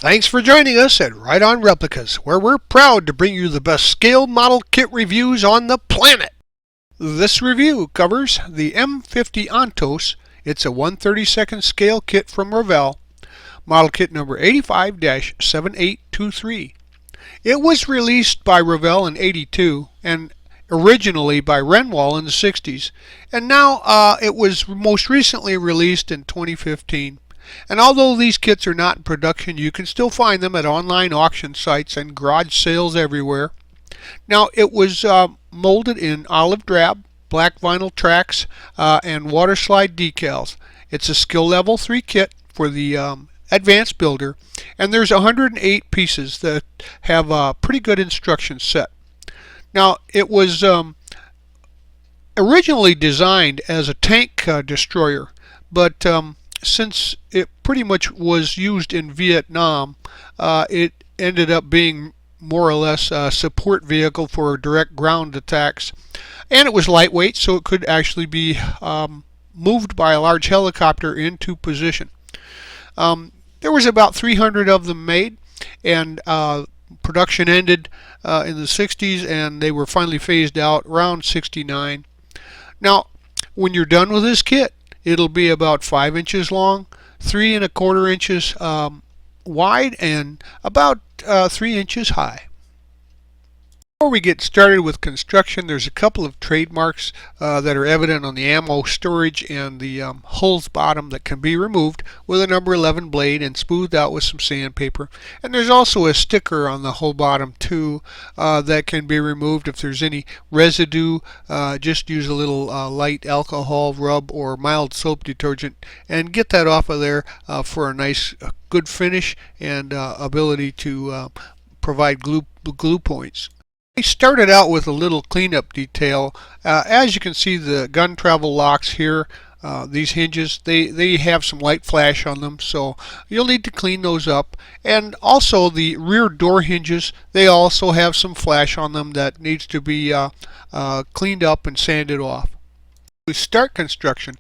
Thanks for joining us at Right On Replicas, where we're proud to bring you the best scale model kit reviews on the planet. This review covers the M50 Ontos. It's a 1/32 scale kit from Revell, model kit number 85-7823. It was released by Revell in '82 and originally by Revell in the '60s, and now it was most recently released in 2015. And although these kits are not in production, you can still find them at online auction sites and garage sales everywhere. Now, it was molded in olive drab, black vinyl tracks, and water slide decals. It's a skill level 3 kit for the advanced builder, and there's 108 pieces that have a pretty good instruction set. Now, it was originally designed as a tank destroyer, but since it pretty much was used in Vietnam, it ended up being more or less a support vehicle for direct ground attacks. And it was lightweight, so it could actually be moved by a large helicopter into position. There was about 300 of them made, and production ended in the 60s, and they were finally phased out around '69. Now, when you're done with this kit, it'll be about 5 inches long, 3 1/4 inches wide, and about 3 inches high. Before we get started with construction, there's a couple of trademarks that are evident on the ammo storage and the hull's bottom that can be removed with a number 11 blade and smoothed out with some sandpaper. And there's also a sticker on the hull bottom too that can be removed if there's any residue. Just use a little light alcohol rub or mild soap detergent and get that off of there for a nice good finish and ability to provide glue points. I started out with a little cleanup detail. As you can see, the gun travel locks here, these hinges, they have some light flash on them, so you'll need to clean those up. And also the rear door hinges, they also have some flash on them that needs to be cleaned up and sanded off. To start construction,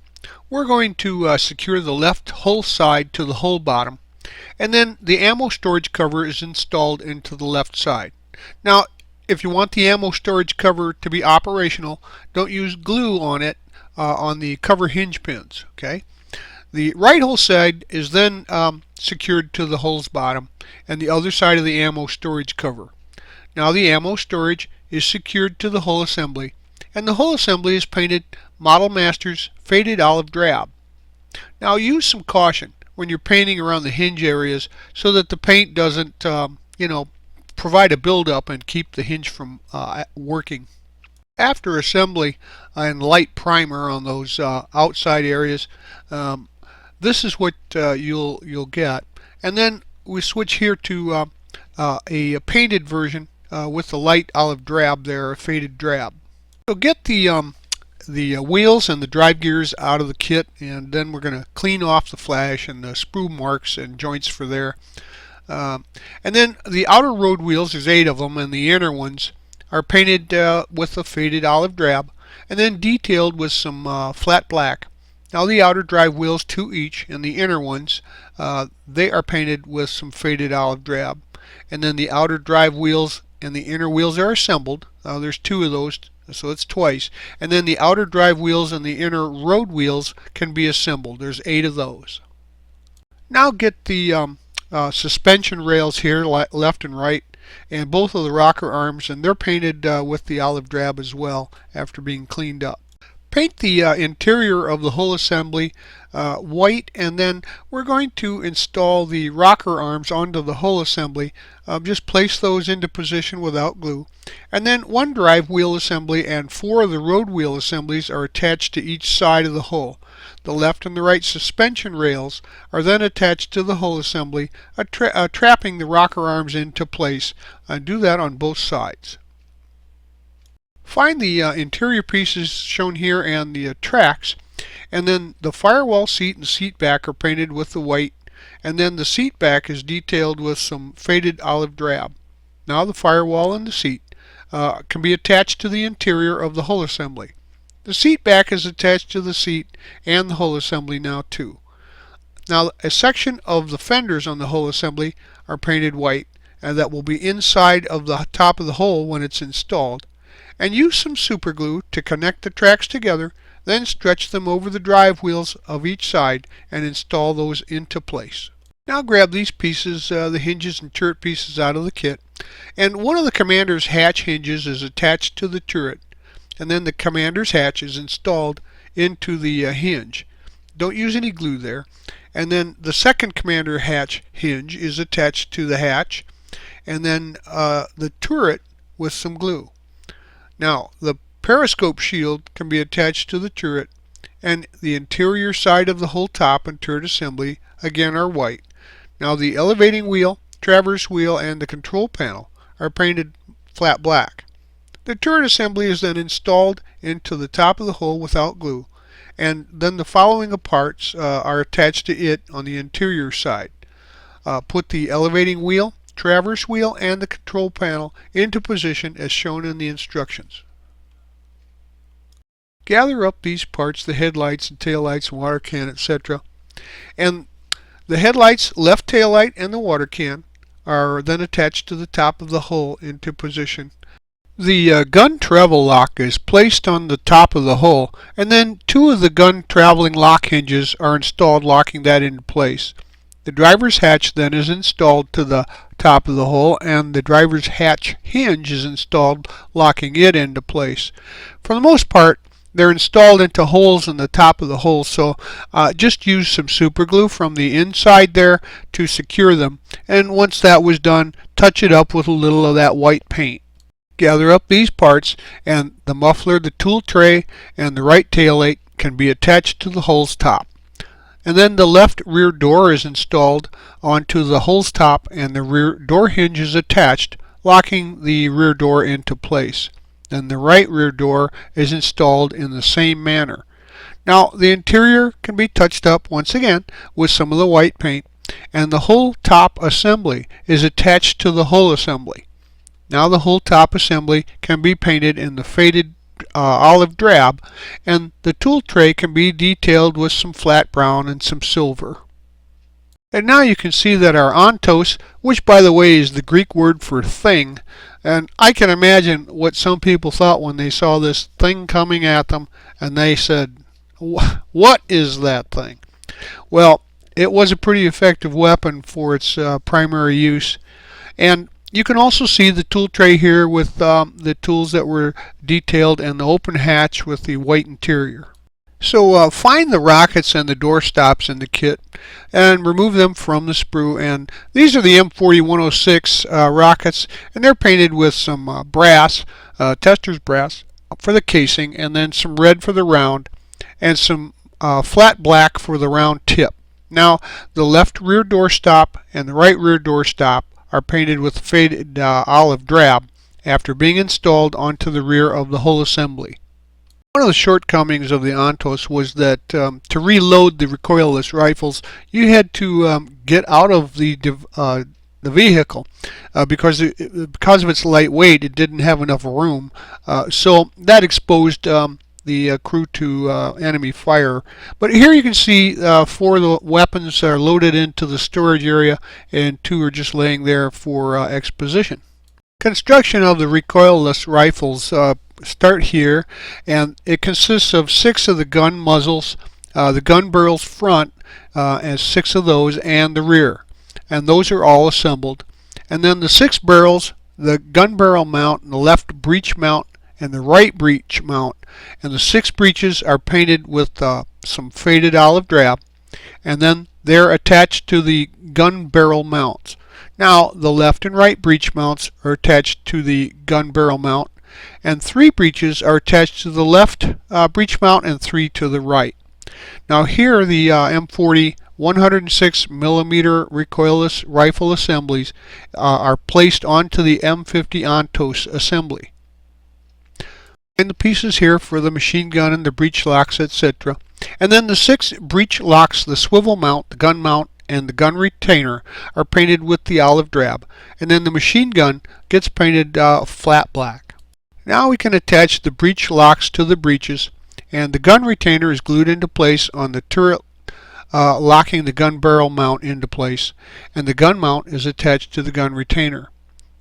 we're going to secure the left hull side to the hull bottom, and then the ammo storage cover is installed into the left side. Now, if you want the ammo storage cover to be operational, don't use glue on it on the cover hinge pins. Okay. The right hull side is then secured to the hull's bottom, and the other side of the ammo storage cover. Now the ammo storage is secured to the hull assembly, and the hull assembly is painted Model Masters Faded Olive Drab. Now use some caution when you're painting around the hinge areas so that the paint doesn't, provide a buildup and keep the hinge from working. After assembly and light primer on those outside areas, this is what you'll get. And then we switch here to a painted version with the light olive drab there, a faded drab. So get the wheels and the drive gears out of the kit, and then we're going to clean off the flash and the sprue marks and joints for there. And then the outer road wheels, there's 8 of them, and the inner ones are painted with a faded olive drab and then detailed with some flat black. Now the outer drive wheels, 2 each, and the inner ones, they are painted with some faded olive drab. And then the outer drive wheels and the inner wheels are assembled. There's 2 of those, so it's twice. And then the outer drive wheels and the inner road wheels can be assembled. There's 8 of those. Now get the suspension rails here, left and right, and both of the rocker arms, and they're painted with the olive drab as well after being cleaned up. Paint the interior of the hull assembly white, and then we're going to install the rocker arms onto the hull assembly. Just place those into position without glue, and then 1 drive wheel assembly and 4 of the road wheel assemblies are attached to each side of the hull. The left and the right suspension rails are then attached to the hull assembly, trapping the rocker arms into place, and do that on both sides. Find the interior pieces shown here and the tracks, and then the firewall seat and seat back are painted with the white, and then the seat back is detailed with some faded olive drab. Now the firewall and the seat can be attached to the interior of the hull assembly. The seat back is attached to the seat and the hull assembly now too. Now a section of the fenders on the hull assembly are painted white, and that will be inside of the top of the hull when it's installed. And use some super glue to connect the tracks together, then stretch them over the drive wheels of each side and install those into place. Now grab these pieces, the hinges and turret pieces out of the kit, and one of the commander's hatch hinges is attached to the turret, and then the commander's hatch is installed into the hinge. Don't use any glue there. And then the second commander hatch hinge is attached to the hatch, and then the turret with some glue. Now the periscope shield can be attached to the turret, and the interior side of the whole top and turret assembly again are white. Now the elevating wheel, traverse wheel, and the control panel are painted flat black. The turret assembly is then installed into the top of the hull without glue, and then the following parts are attached to it on the interior side. Put the elevating wheel, traverse wheel, and the control panel into position as shown in the instructions. Gather up these parts, the headlights and taillights and water can, etc. And the headlights, left taillight, and the water can are then attached to the top of the hull into position. The gun travel lock is placed on the top of the hull, and then two of the gun traveling lock hinges are installed, locking that into place. The driver's hatch then is installed to the top of the hull, and the driver's hatch hinge is installed, locking it into place. For the most part, they're installed into holes in the top of the hull, so just use some super glue from the inside there to secure them, and once that was done, touch it up with a little of that white paint. Gather up these parts, and the muffler, the tool tray, and the right taillight can be attached to the hull's top. And then the left rear door is installed onto the hull's top, and the rear door hinge is attached, locking the rear door into place. Then the right rear door is installed in the same manner. Now the interior can be touched up once again with some of the white paint, and the whole top assembly is attached to the hull assembly. Now the whole top assembly can be painted in the faded olive drab, and the tool tray can be detailed with some flat brown and some silver. And now you can see that our ontos, which by the way is the Greek word for thing, and I can imagine what some people thought when they saw this thing coming at them, and they said, "What is that thing?" Well, it was a pretty effective weapon for its primary use. And you can also see the tool tray here with the tools that were detailed, and the open hatch with the white interior. So find the rockets and the door stops in the kit and remove them from the sprue. And these are the M40-106 rockets, and they're painted with some brass, tester's brass for the casing, and then some red for the round, and some flat black for the round tip. Now the left rear door stop and the right rear door stop are painted with faded olive drab after being installed onto the rear of the whole assembly. One of the shortcomings of the Ontos was that to reload the recoilless rifles, you had to get out of the vehicle because of its light weight. It didn't have enough room, so that exposed the crew to enemy fire. But here you can see 4 of the weapons are loaded into the storage area, and 2 are just laying there for exposition. Construction of the recoilless rifles start here, and it consists of 6 of the gun muzzles, the gun barrels front, and 6 of those, and the rear, and those are all assembled. And then the 6 barrels, the gun barrel mount, and the left breech mount, and the right breech mount, and the 6 breeches are painted with some faded olive drab, and then they're attached to the gun barrel mounts. Now the left and right breech mounts are attached to the gun barrel mount, and 3 breeches are attached to the left breech mount and 3 to the right. Now here the M40 106mm recoilless rifle assemblies are placed onto the M50 Ontos assembly. And the pieces here for the machine gun and the breech locks, etc. And then the 6 breech locks, the swivel mount, the gun mount, and the gun retainer are painted with the olive drab, and then the machine gun gets painted flat black. Now we can attach the breech locks to the breeches, and the gun retainer is glued into place on the turret locking the gun barrel mount into place, and the gun mount is attached to the gun retainer.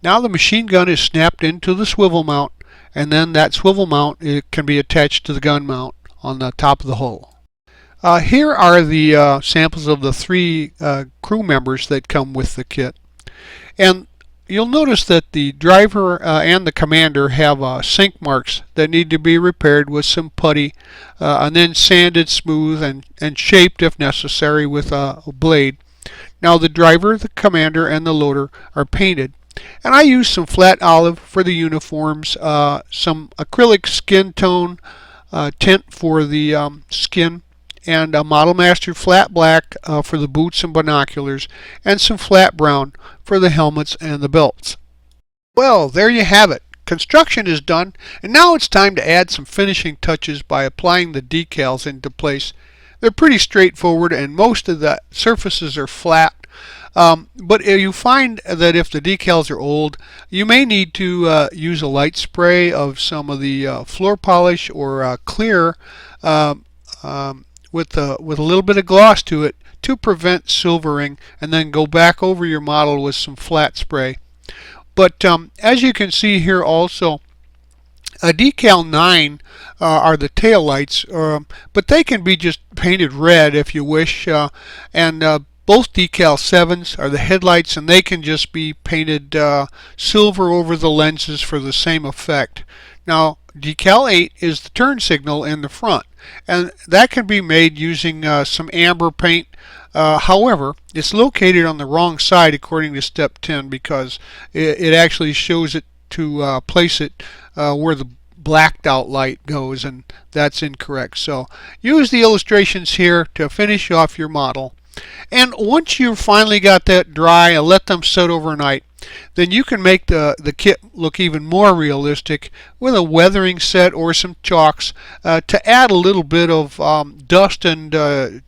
Now the machine gun is snapped into the swivel mount, and then that swivel mount can be attached to the gun mount on the top of the hull. Here are the samples of the three crew members that come with the kit. And you'll notice that the driver and the commander have sink marks that need to be repaired with some putty and then sanded smooth and shaped if necessary with a blade. Now the driver, the commander, and the loader are painted. And I used some flat olive for the uniforms, some acrylic skin tone tint for the skin, and a Model Master flat black for the boots and binoculars, and some flat brown for the helmets and the belts. Well, there you have it. Construction is done, and now it's time to add some finishing touches by applying the decals into place. They're pretty straightforward, and most of the surfaces are flat. But you find that if the decals are old, you may need to use a light spray of some of the floor polish or clear with a little bit of gloss to it to prevent silvering, and then go back over your model with some flat spray. But as you can see here also, a decal 9 are the tail lights, but they can be just painted red if you wish, and both decal 7s are the headlights, and they can just be painted silver over the lenses for the same effect. Now decal 8 is the turn signal in the front, and that can be made using some amber paint. However, it's located on the wrong side according to step 10, because it actually shows it to place it where the blacked out light goes, and that's incorrect. So use the illustrations here to finish off your model. And once you've finally got that dry and let them sit overnight, then you can make the kit look even more realistic with a weathering set or some chalks to add a little bit of dust and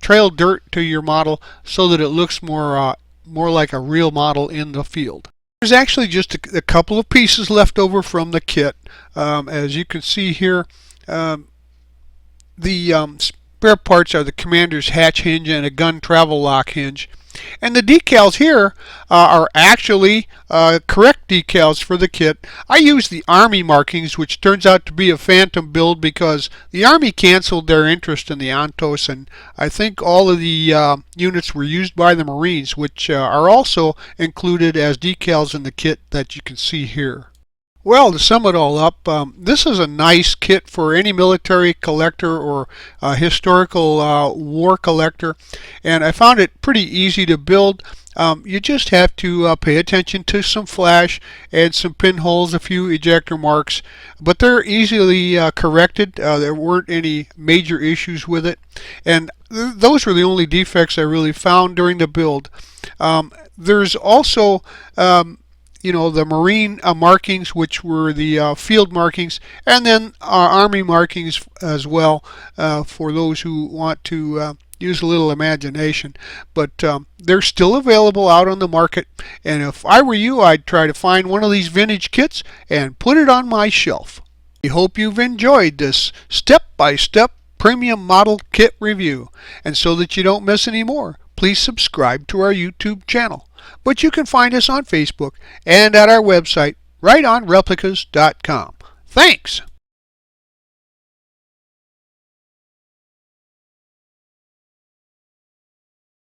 trail dirt to your model so that it looks more like a real model in the field. There's actually just a couple of pieces left over from the kit. As you can see here, the spare parts are the commander's hatch hinge and a gun travel lock hinge. And the decals here are actually correct decals for the kit. I used the Army markings, which turns out to be a phantom build because the Army canceled their interest in the Ontos, and I think all of the units were used by the Marines, which are also included as decals in the kit that you can see here. Well, to sum it all up, this is a nice kit for any military collector or historical war collector, and I found it pretty easy to build. You just have to pay attention to some flash and some pinholes, a few ejector marks, but they're easily corrected. There weren't any major issues with it, and those were the only defects I really found during the build. There's also the Marine markings, which were the field markings, and then Army markings as well for those who want to use a little imagination. But they're still available out on the market, and if I were you, I'd try to find one of these vintage kits and put it on my shelf. I hope you've enjoyed this step-by-step premium model kit review, and so that you don't miss any more, please subscribe to our YouTube channel. But you can find us on Facebook and at our website, rightonreplicas.com. Thanks!